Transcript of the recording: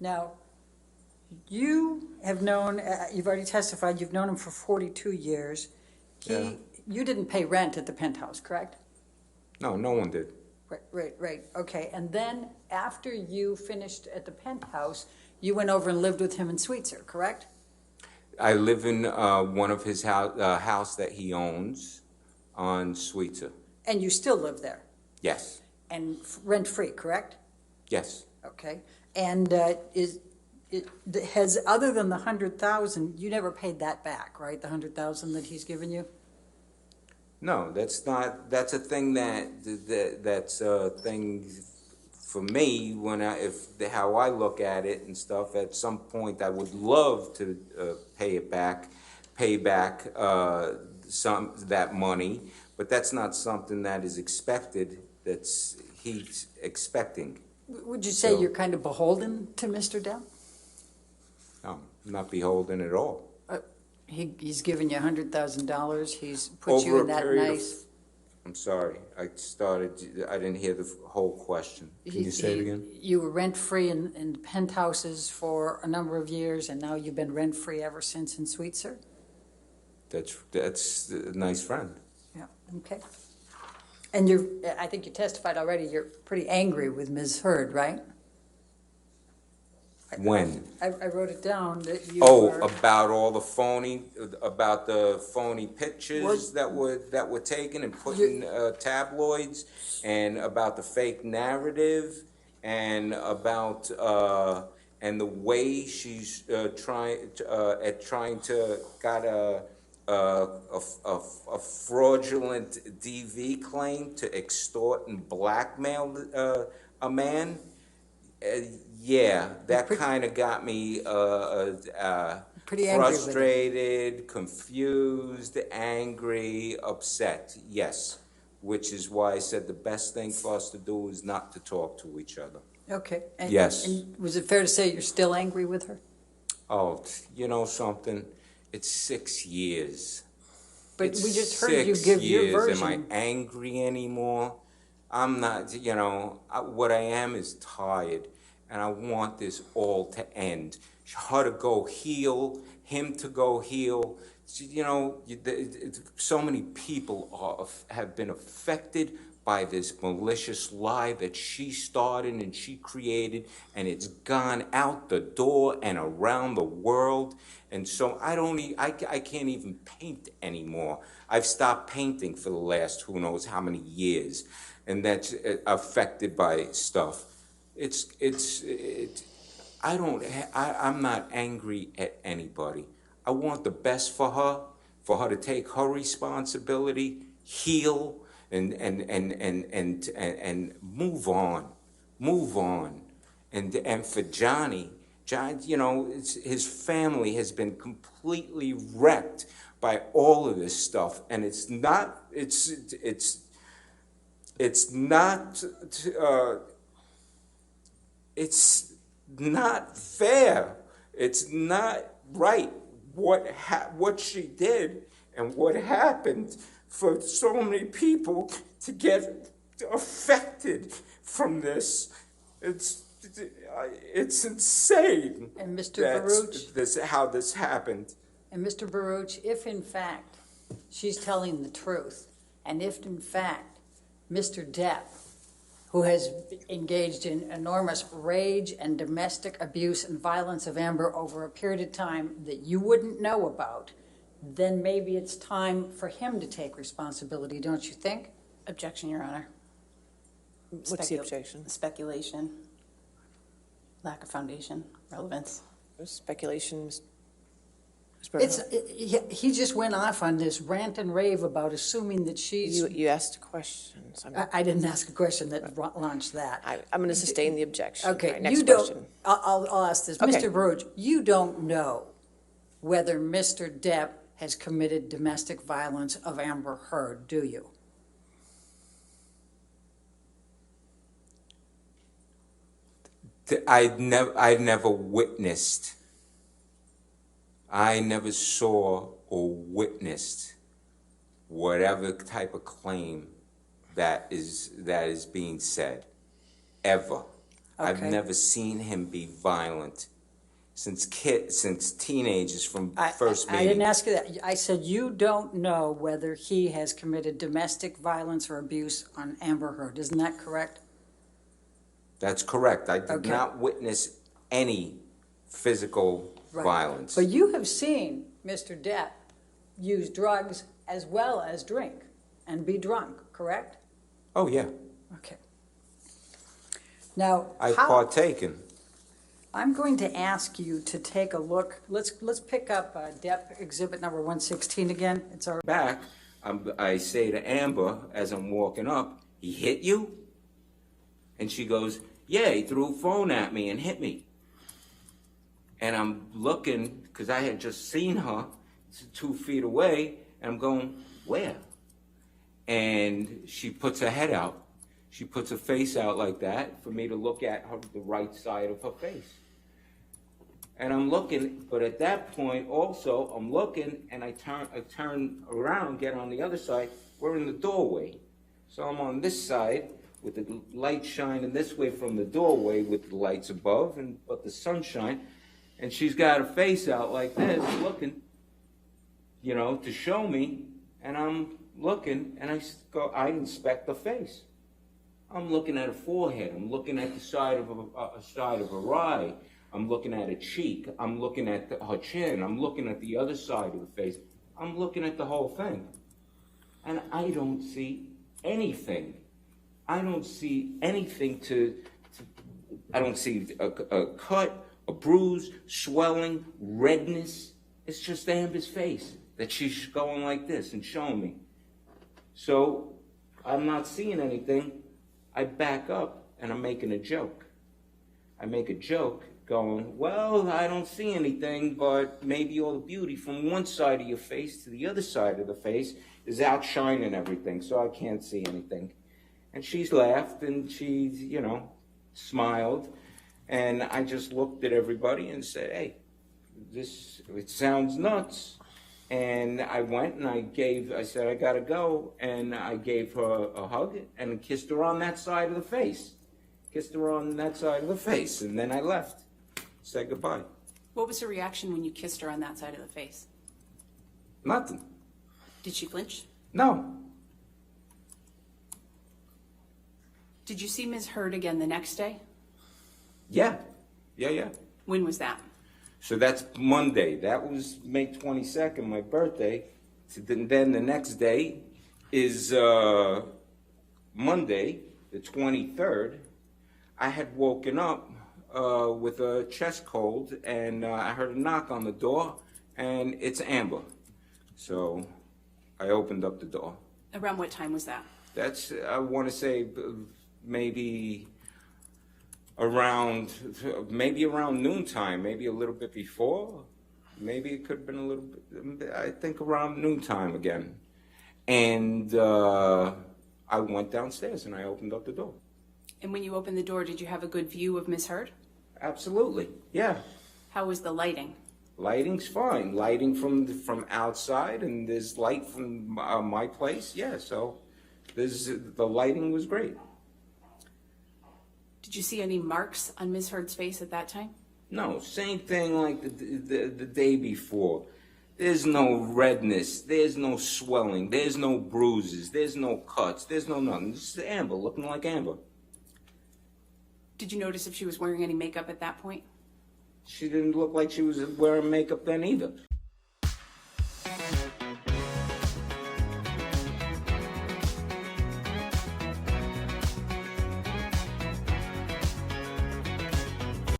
Now, you have known, you've already testified, you've known him for 42 years. Yeah. You didn't pay rent at the penthouse, correct? No, no one did. Right, okay. And then after you finished at the penthouse, you went over and lived with him in Sweetser, correct? I live in one of his house that he owns on Sweetser. And you still live there? Yes. And rent-free, correct? Yes. Okay. And has, other than the 100,000, you never paid that back, right? The 100,000 that he's given you? No, that's a thing that's a thing for me when how I look at it and stuff. At some point, I would love to pay back that money, but that's not something that is expected. He's expecting. Would you say So- you're kind of beholden to Mr. Depp? No, I'm not beholden at all. He's given you $100,000. He's put you in that nice. I'm sorry, I didn't hear the whole question. Can you say it again? You were rent-free in penthouses for a number of years, and now you've been rent-free ever since in Sweetser? That's a nice friend. Yeah, okay. And I think you testified already, you're pretty angry with Ms. Heard, right? When? I wrote it down that you Oh, were. about the phony pictures that were taken and put in tabloids, and about the fake narrative, and about and the way she's trying to got a fraudulent DV claim to extort and blackmail a man. Yeah, that kind of got me Pretty angry with frustrated, confused, angry, upset. Yes, which is why I said the best thing for us to do is not to talk to each other. Okay. Yes. And was it fair to say you're still angry with her? Oh, you know something? It's 6 years. But It's we just heard you 6 give your years. version. Am I angry anymore? I'm not, what I am is tired, and I want this all to end. Her to go heal, him to go heal. So many people have been affected by this malicious lie that she started and she created, and it's gone out the door and around the world. And so I can't even paint anymore. I've stopped painting for the last who knows how many years, and that's affected by stuff. I'm not angry at anybody. I want the best for her to take her responsibility, heal, and move on. And for John, his family has been completely wrecked by all of this stuff, and it's not fair. It's not right what she did and what happened for so many people to get affected from this. It's insane. And Mr. Baruch? How this happened. And Mr. Baruch, if in fact she's telling the truth, and if in fact Mr. Depp, who has engaged in enormous rage and domestic abuse and violence of Amber over a period of time that you wouldn't know about, then maybe it's time for him to take responsibility, don't you think? Objection, Your Honor. What's the objection? Speculation, lack of foundation, relevance. Speculation. He just went off on this rant and rave about assuming that she's. You asked a question. So I didn't ask a question that launched that. I'm going to sustain the objection. Okay, Right, next you don't. question. I'll ask this, Okay. Mr. Baruch. You don't know whether Mr. Depp has committed domestic violence of Amber Heard, do you? I never witnessed. I never saw or witnessed whatever type of claim that is being said, ever. I've Okay. never seen him be violent since teenagers from I first meeting. didn't ask you that. I said you don't know whether he has committed domestic violence or abuse on Amber Heard. Isn't that correct? That's correct. I did Okay. not witness any physical Right. violence. But you have seen Mr. Depp use drugs as well as drink and be drunk, correct? Oh, yeah. Okay. Now, I've how, partaken. I'm going to ask you to take a look. Let's pick up Depp exhibit number 116 again. It's our Back, I say to Amber as I'm walking up, he hit you? And she goes, yeah, he threw a phone at me and hit me. And I'm looking, because I had just seen her 2 feet away, and I'm going, where? And she puts her head out. She puts her face out like that for me to look at her, the right side of her face. And I'm looking, but at that point also, I'm looking, and I turn around, get on the other side. We're in the doorway. So I'm on this side with the light shining this way from the doorway with the lights above, but the sunshine. And she's got her face out like this, looking, to show me. And I'm looking, and I inspect the face. I'm looking at her forehead. I'm looking at the side of her eye. I'm looking at her cheek. I'm looking at her chin. I'm looking at the other side of the face. I'm looking at the whole thing. And I don't see anything. I don't see anything I don't see a cut, a bruise, swelling, redness. It's just Amber's face that she's going like this and showing me. So I'm not seeing anything. I back up and I'm making a joke. I make a joke going, well, I don't see anything, but maybe all the beauty from one side of your face to the other side of the face is outshining everything, so I can't see anything. And she's laughed and she's, smiled. And I just looked at everybody and said, hey, it sounds nuts. And I went and I said, I gotta go. And I gave her a hug and kissed her on that side of the face. And then I left. Said goodbye. What was her reaction when you kissed her on that side of the face? Nothing. Did she flinch? No. Did you see Ms. Heard again the next day? Yeah. When was that? So that's Monday. That was May 22nd, my birthday. So then the next day is Monday, the 23rd. I had woken up with a chest cold, and I heard a knock on the door, and it's Amber. So I opened up the door. Around what time was that? That's, I want to say, maybe around noontime, maybe a little bit before. Maybe it could have been a little bit, I think around noontime again. And I went downstairs and I opened up the door. And when you opened the door, did you have a good view of Ms. Heard? Absolutely, yeah. How was the lighting? Lighting's fine. Lighting from outside, and there's light from my place, yeah, so the lighting was great. Did you see any marks on Ms. Heard's face at that time? No, same thing like the day before. There's no redness, there's no swelling, there's no bruises, there's no cuts, there's no nothing. This is Amber, looking like Amber. Did you notice if she was wearing any makeup at that point? She didn't look like she was wearing makeup then either.